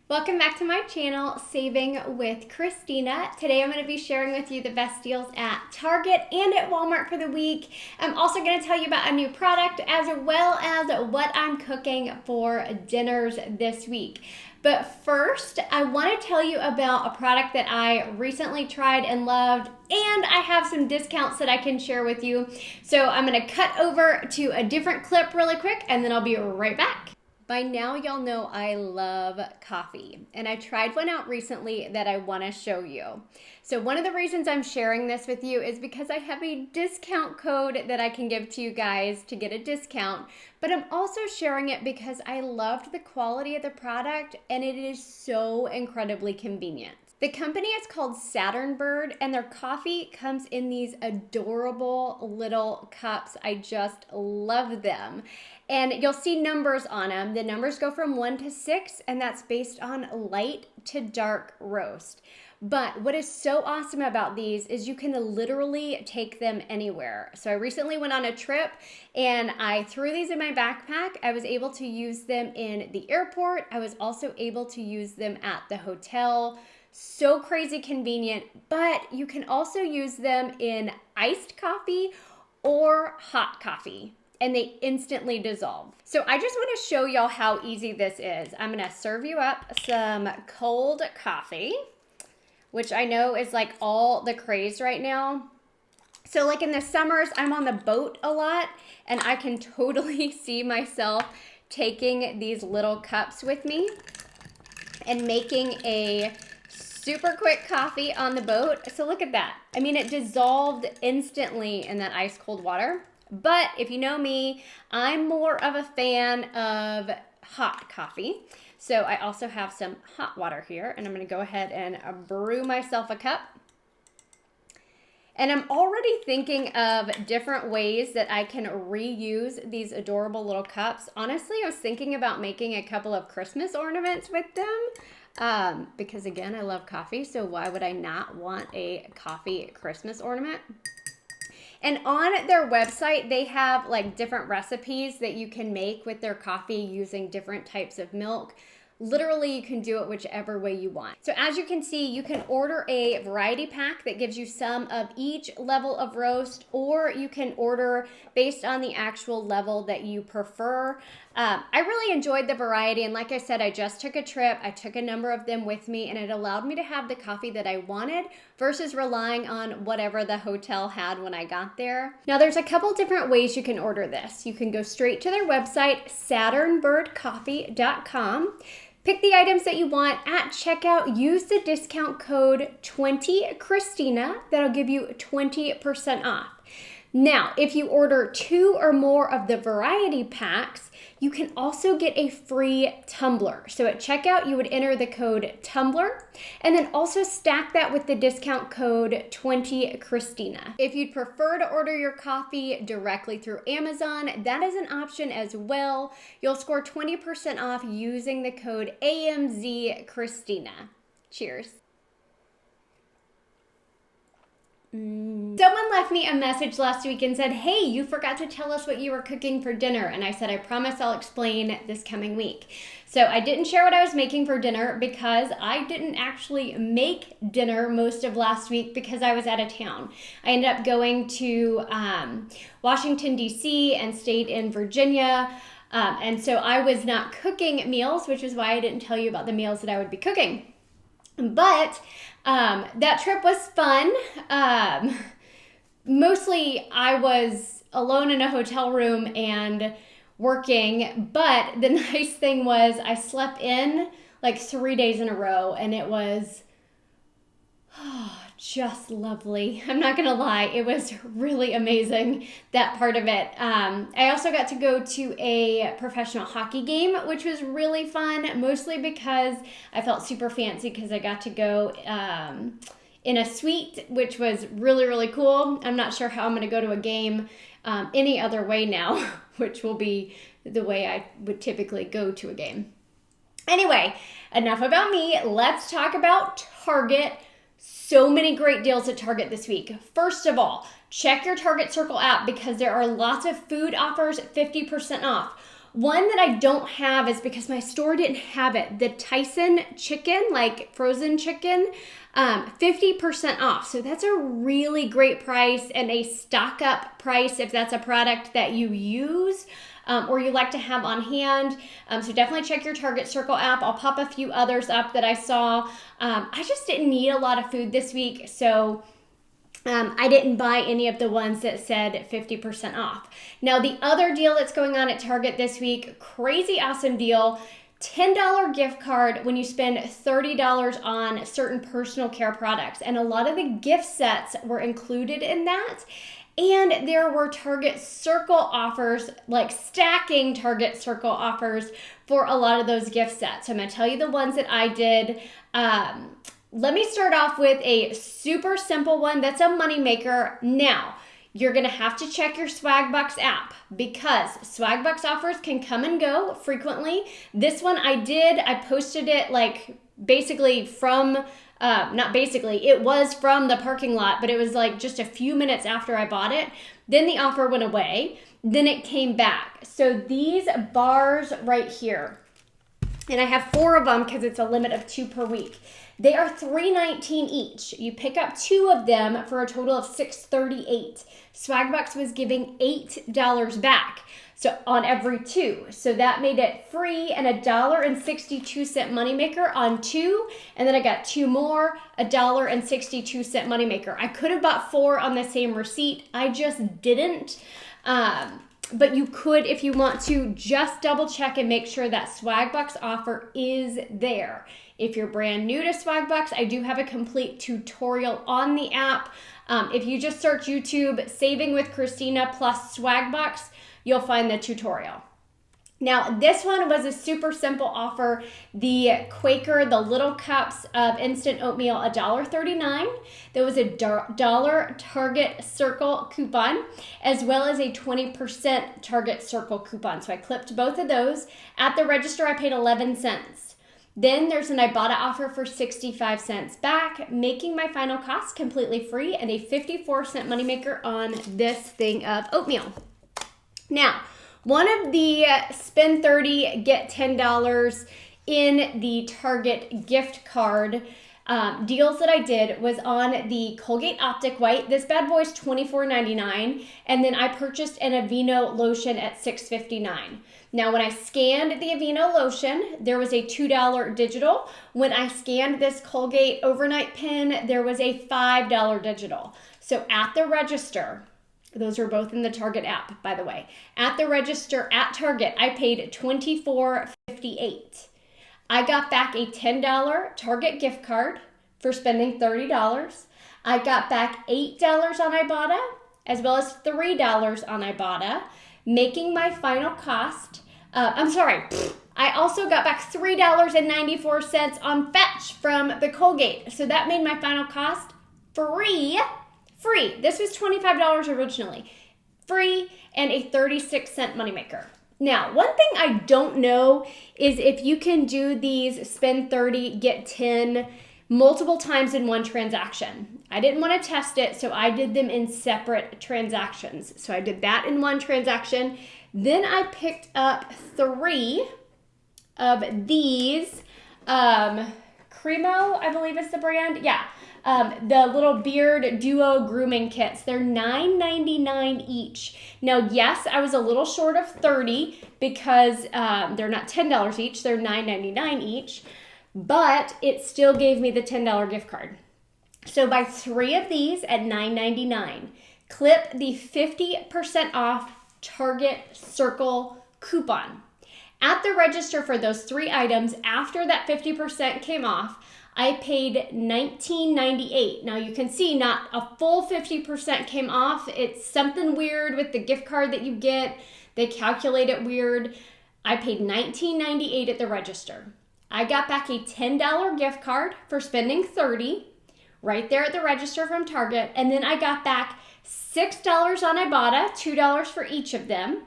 Welcome back to my channel, Saving with Christina. Today I'm going to be sharing with you the best deals at Target and at Walmart for the week. I'm also going to tell you about a new product as well as what I'm cooking for dinners this week. But first, I want to tell you about a product that I recently tried and loved, and I have some discounts that I can share with you. So I'm going to cut over to a different clip really quick, and then I'll be right back. By now, y'all know I love coffee, and I tried one out recently that I want to show you. So one of the reasons I'm sharing this with you is because I have a discount code that I can give to you guys to get a discount, but I'm also sharing it because I loved the quality of the product and it is so incredibly convenient. The company is called Saturn Bird, and their coffee comes in these adorable little cups. I just love them. And you'll see numbers on them. The numbers go from 1 to 6, and that's based on light to dark roast. But what is so awesome about these is you can literally take them anywhere. So I recently went on a trip and I threw these in my backpack. I was able to use them in the airport. I was also able to use them at the hotel. So crazy convenient, but you can also use them in iced coffee or hot coffee, and they instantly dissolve. So I just want to show y'all how easy this is. I'm gonna serve you up some cold coffee, which I know is like all the craze right now. So like in the summers, I'm on the boat a lot, and I can totally see myself taking these little cups with me and making a super quick coffee on the boat. So look at that. I mean, it dissolved instantly in that ice cold water. But if you know me, I'm more of a fan of hot coffee. So I also have some hot water here, and I'm going to go ahead and brew myself a cup. And I'm already thinking of different ways that I can reuse these adorable little cups. Honestly, I was thinking about making a couple of Christmas ornaments with them. Because again, I love coffee, so why would I not want a coffee Christmas ornament? And on their website, they have like different recipes that you can make with their coffee using different types of milk. Literally, you can do it whichever way you want. So as you can see, you can order a variety pack that gives you some of each level of roast, or you can order based on the actual level that you prefer. I really enjoyed the variety, and like I said, I just took a trip. I took a number of them with me, and it allowed me to have the coffee that I wanted versus relying on whatever the hotel had when I got there. Now, there's a couple different ways you can order this. You can go straight to their website, SaturnBirdCoffee.com. Pick the items that you want at checkout. Use the discount code 20Christina. That'll give you 20% off. Now, if you order 2 or more of the variety packs, you can also get a free tumbler. So at checkout, you would enter the code Tumbler and then also stack that with the discount code 20Christina. If you'd prefer to order your coffee directly through Amazon, that is an option as well. You'll score 20% off using the code AMZChristina. Cheers. Someone left me a message last week and said, hey, you forgot to tell us what you were cooking for dinner. And I said, I promise I'll explain this coming week. So I didn't share what I was making for dinner because I didn't actually make dinner most of last week because I was out of town. I ended up going to Washington, D.C. and stayed in Virginia. And so I was not cooking meals, which is why I didn't tell you about the meals that I would be cooking. But that trip was fun. Mostly I was alone in a hotel room and working, but the nice thing was I slept in like 3 days in a row, and it was just lovely. I'm not gonna lie, it was really amazing, that part of it. I also got to go to a professional hockey game, which was really fun, mostly because I felt super fancy because I got to go in a suite, which was really, really cool. I'm not sure how I'm gonna go to a game any other way now, which will be the way I would typically go to a game. Anyway, enough about me. Let's talk about Target. So many great deals at Target this week. First of all, check your Target Circle app because there are lots of food offers at 50% off. One that I don't have is because my store didn't have it. The Tyson chicken, like frozen chicken, 50% off. So that's a really great price and a stock up price if that's a product that you use or you like to have on hand. So definitely check your Target Circle app. I'll pop a few others up that I saw. I just didn't need a lot of food this week, so I didn't buy any of the ones that said 50% off. Now, the other deal that's going on at Target this week, crazy awesome deal, $10 gift card when you spend $30 on certain personal care products. And a lot of the gift sets were included in that. And there were Target Circle offers, like stacking Target Circle offers for a lot of those gift sets. So I'm going to tell you the ones that I did. Let me start off with a super simple one that's a moneymaker. Now, you're going to have to check your Swagbucks app because Swagbucks offers can come and go frequently. This one I posted it like basically from, it was from the parking lot, but it was like just a few minutes after I bought it. Then the offer went away. Then it came back. So these bars right here, and I have 4 of them because it's a limit of 2 per week. They are $3.19 each. You pick up 2 of them for a total of $6.38. Swagbucks was giving $8 back, so on every 2. So that made it free and $1.62 moneymaker on 2. And then I got 2 more, $1.62 moneymaker. I could have bought 4 on the same receipt. I just didn't. But you could, if you want to, just double check and make sure that Swagbucks offer is there. If you're brand new to Swagbucks, I do have a complete tutorial on the app. If you just search YouTube, Saving with Christina plus Swagbucks, you'll find the tutorial. Now, this one was a super simple offer. The Quaker, the little cups of instant oatmeal, $1.39. There was a $1 Target Circle coupon, as well as a 20% Target Circle coupon. So I clipped both of those. At the register, I paid 11 cents. Then there's an Ibotta offer for 65 cents back, making my final cost completely free and a 54-cent moneymaker on this thing of oatmeal. Now, one of the spend 30, get $10 in the Target gift card deals that I did was on the Colgate Optic White. This bad boy is $24.99, and then I purchased an Aveeno lotion at $6.59. Now, when I scanned the Aveeno lotion, there was a $2 digital. When I scanned this Colgate Overnight Pen, there was a $5 digital. So at the register, those are both in the Target app, by the way. At the register at Target, I paid $24.58. I got back a $10 Target gift card for spending $30. I got back $8 on Ibotta, as well as $3 on Ibotta, making my final cost. I also got back $3.94 on Fetch from the Colgate. So that made my final cost free. This was $25 originally. Free and a 36-cent moneymaker. Now, one thing I don't know is if you can do these spend 30, get 10 multiple times in one transaction. I didn't want to test it, so I did them in separate transactions. So I did that in one transaction. Then I picked up 3 of these. Cremo, I believe is the brand. Yeah. The little beard duo grooming kits. They're $9.99 each. Now, yes, I was a little short of 30 because they're not $10 each. They're $9.99 each, but it still gave me the $10 gift card. So buy 3 of these at $9.99. Clip the 50% off Target Circle coupon. At the register for those 3 items, after that 50% came off, I paid $19.98. Now you can see not a full 50% came off. It's something weird with the gift card that you get. They calculate it weird. I paid $19.98 at the register. I got back a $10 gift card for spending $30 right there at the register from Target. And then I got back $6 on Ibotta, $2 for each of them,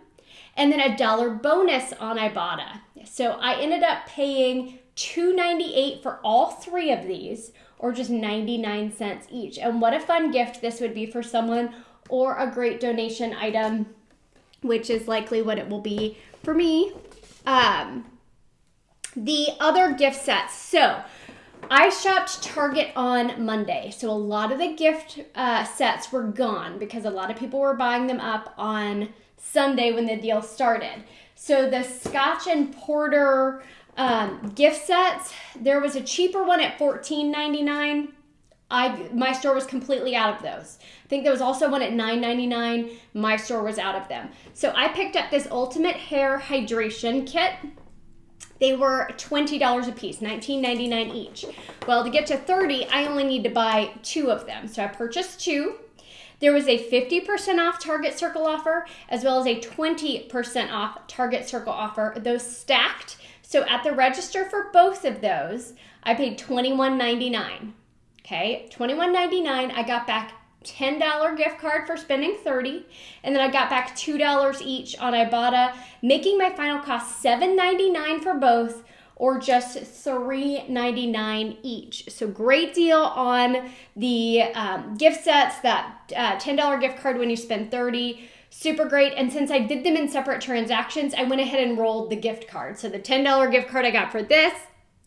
and then a $1 bonus on Ibotta. So I ended up paying $2.98 for all 3 of these, or just 99 cents each. And what a fun gift this would be for someone, or a great donation item which is likely what it will be for me. The other gift sets. So I shopped Target on Monday. So a lot of the gift sets were gone because a lot of people were buying them up on Sunday when the deal started. So the Scotch and Porter gift sets, there was a cheaper one at $14.99. My store was completely out of those. I think there was also one at $9.99. My store was out of them. So I picked up this Ultimate Hair Hydration Kit. They were $20 a piece, $19.99 each. Well, to get to 30, I only need to buy 2 of them. So I purchased 2. There was a 50% off Target Circle offer, as well as a 20% off Target Circle offer. Those stacked. So at the register for both of those, I paid $21.99. Okay, $21.99. I got back $10 gift card for spending $30, and then I got back $2 each on Ibotta, making my final cost $7.99 for both, or just $3.99 each. So great deal on the gift sets. That $10 gift card when you spend $30, super great. And since I did them in separate transactions, I went ahead and rolled the gift card. So the $10 gift card I got for this,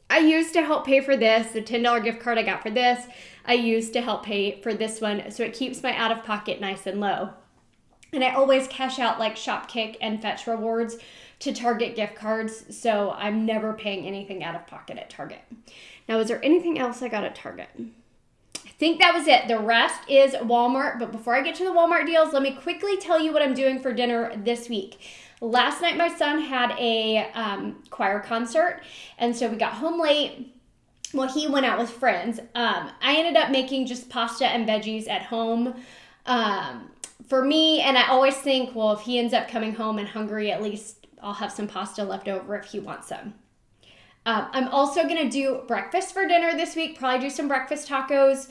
I used to help pay for this. The $10 gift card I got for this, I used to help pay for this one. So it keeps my out-of-pocket nice and low. And I always cash out like Shopkick and Fetch Rewards to Target gift cards. So I'm never paying anything out of pocket at Target. Now, is there anything else I got at Target? I think that was it. The rest is Walmart. But before I get to the Walmart deals, let me quickly tell you what I'm doing for dinner this week. Last night, my son had a choir concert, and so we got home late. Well, he went out with friends. I ended up making just pasta and veggies at home for me, and I always think, well, if he ends up coming home and hungry, at least I'll have some pasta left over if he wants some. I'm also going to do breakfast for dinner this week, probably do some breakfast tacos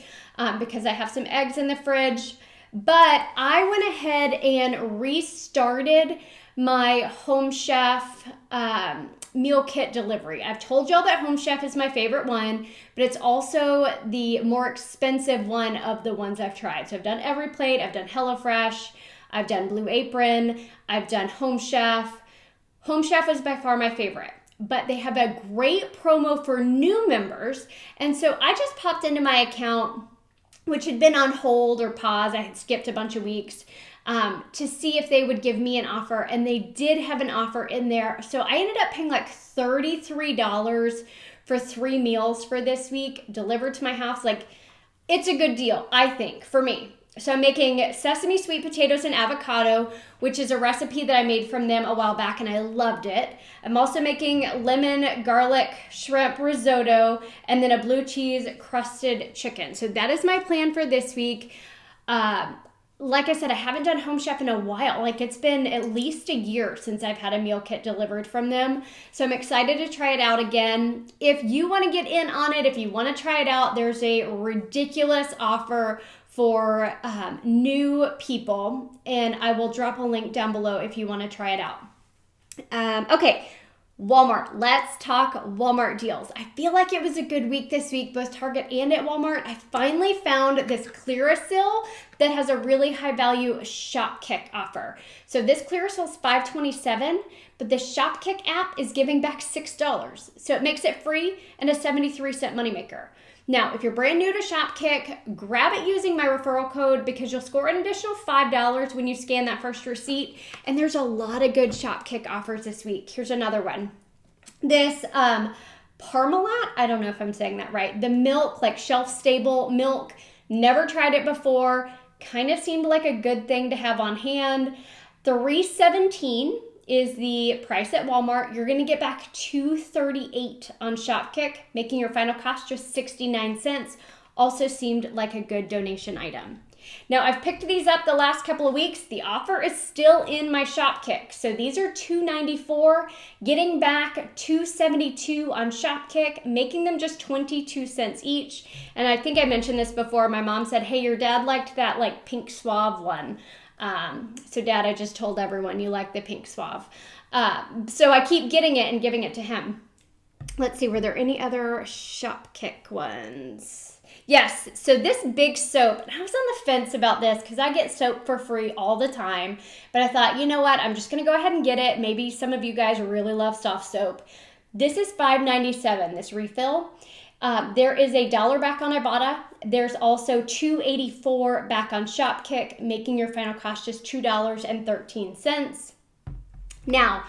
because I have some eggs in the fridge. But I went ahead and restarted my Home Chef meal kit delivery. I've told y'all that Home Chef is my favorite one, but it's also the more expensive one of the ones I've tried. So I've done EveryPlate, I've done HelloFresh, I've done Blue Apron, I've done Home Chef. Home Chef is by far my favorite, but they have a great promo for new members. And so I just popped into my account, which had been on hold or pause. I had skipped a bunch of weeks to see if they would give me an offer, and they did have an offer in there. So I ended up paying like $33 for 3 meals for this week delivered to my house. Like, it's a good deal, I think, for me. So I'm making sesame sweet potatoes and avocado, which is a recipe that I made from them a while back, and I loved it. I'm also making lemon garlic shrimp risotto, and then a blue cheese crusted chicken. So that is my plan for this week. Like I said, I haven't done Home Chef in a while. Like, it's been at least a year since I've had a meal kit delivered from them. So I'm excited to try it out again. If you want to get in on it, if you want to try it out, there's a ridiculous offer for new people, and I will drop a link down below if you want to try it out. Okay, Walmart. Let's talk Walmart deals. I feel like it was a good week this week, both Target and at Walmart. I finally found this Clearasil that has a really high value Shopkick offer. So this Clearasil is $5.27, but the Shopkick app is giving back $6. So it makes it free and a 73-cent moneymaker. Now, if you're brand new to Shopkick, grab it using my referral code because you'll score an additional $5 when you scan that first receipt. And there's a lot of good Shopkick offers this week. Here's another one. This Parmalat, I don't know if I'm saying that right. The milk, like shelf-stable milk, never tried it before. Kind of seemed like a good thing to have on hand. $3.17 is the price at Walmart. You're going to get back $2.38 on Shopkick, making your final cost just 69 cents. Also seemed like a good donation item. Now, I've picked these up the last couple of weeks. The offer is still in my Shopkick. So these are $2.94, getting back $2.72 on Shopkick, making them just 22 cents each. And I think I mentioned this before. My mom said, hey, your dad liked that like pink Suave one. So Dad, I just told everyone you like the pink Suave. So I keep getting it and giving it to him. Let's see, were there any other Shopkick ones? Yes, so this big soap, and I was on the fence about this because I get soap for free all the time, but I thought, you know what, I'm just going to go ahead and get it. Maybe some of you guys really love soft soap. This is $5.97, this refill. There is $1 back on Ibotta. There's also $2.84 back on Shopkick, making your final cost just $2.13. Now,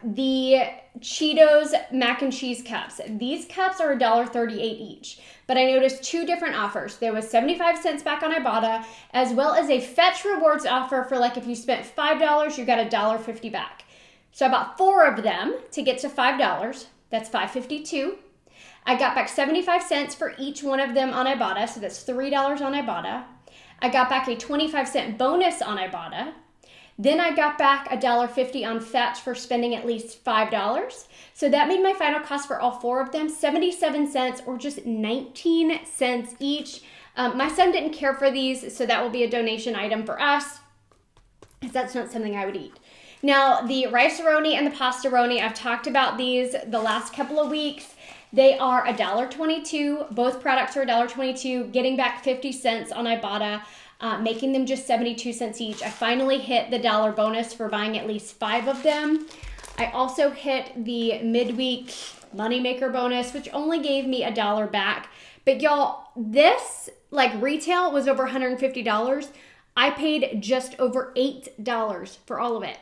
the Cheetos mac and cheese cups. These cups are $1.38 each, but I noticed two different offers. There was 75 cents back on Ibotta, as well as a Fetch Rewards offer for like if you spent $5, you got $1.50 back. So I bought 4 of them to get to $5. That's $5.52. I got back 75 cents for each one of them on Ibotta, so that's $3 on Ibotta. I got back a 25-cent bonus on Ibotta. Then I got back $1.50 on Fetch for spending at least $5. So that made my final cost for all 4 of them 77 cents, or just 19 cents each. My son didn't care for these, so that will be a donation item for us, because that's not something I would eat. Now, the Rice-A-Roni and the Pasta-Roni, I've talked about these the last couple of weeks. They are $1.22. Both products are $1.22, getting back 50 cents on Ibotta, making them just 72 cents each. I finally hit the $1 bonus for buying at least 5 of them. I also hit the midweek moneymaker bonus, which only gave me $1 back. But y'all, this like retail was over $150. I paid just over $8 for all of it.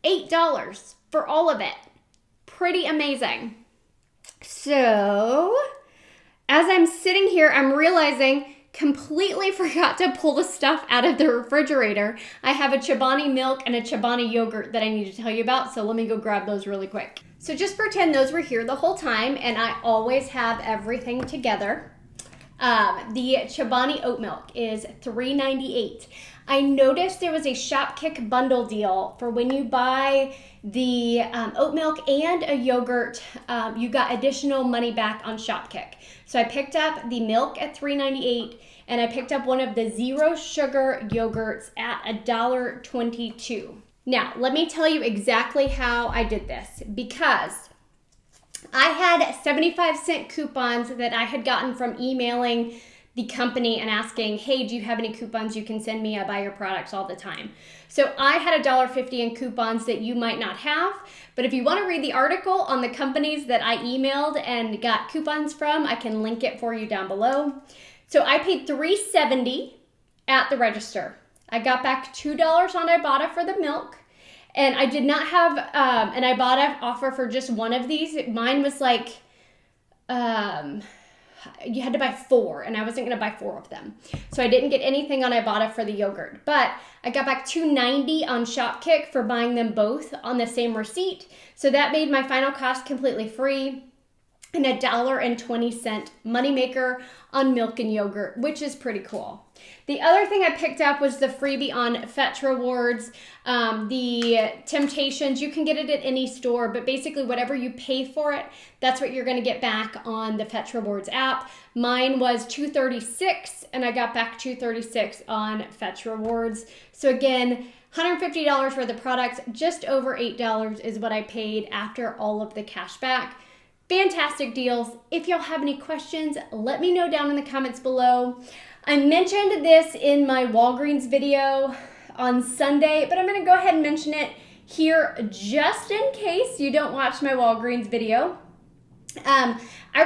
$8 for all of it. Pretty amazing. So, as I'm sitting here, I'm realizing completely forgot to pull the stuff out of the refrigerator. I have a Chobani milk and a Chobani yogurt that I need to tell you about, so let me go grab those really quick. So just pretend those were here the whole time, and I always have everything together. The Chobani oat milk is $3.98. I noticed there was a Shopkick bundle deal for when you buy the oat milk and a yogurt, you got additional money back on Shopkick. So I picked up the milk at $3.98, and I picked up one of the zero sugar yogurts at $1.22. Now, let me tell you exactly how I did this, because I had 75-cent coupons that I had gotten from emailing the company and asking, hey, do you have any coupons you can send me? I buy your products all the time. So I had $1.50 in coupons that you might not have, but if you want to read the article on the companies that I emailed and got coupons from, I can link it for you down below. So I paid $3.70 at the register. I got back $2 on Ibotta for the milk, and I did not have an Ibotta offer for just one of these. Mine was like, you had to buy 4, and I wasn't going to buy 4 of them. So I didn't get anything on Ibotta for the yogurt, but I got back $2.90 on Shopkick for buying them both on the same receipt. So that made my final cost completely free, and $1.20 moneymaker on milk and yogurt, which is pretty cool. The other thing I picked up was the freebie on Fetch Rewards. The Temptations, you can get it at any store, but basically whatever you pay for it, that's what you're going to get back on the Fetch Rewards app. Mine was $2.36, and I got back $2.36 on Fetch Rewards. So again, $150 worth of products, just over $8 is what I paid after all of the cash back. Fantastic deals. If y'all have any questions, let me know down in the comments below. I mentioned this in my Walgreens video on Sunday, but I'm going to go ahead and mention it here just in case you don't watch my Walgreens video. I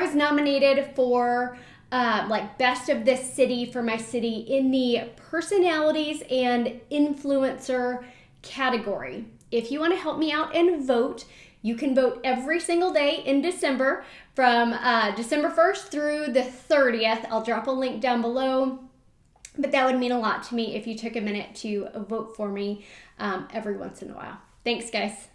was nominated for like Best of This City for my city in the personalities and influencer category. If you want to help me out and vote, you can vote every single day in December from December 1st through the 30th. I'll drop a link down below, but that would mean a lot to me if you took a minute to vote for me every once in a while. Thanks, guys.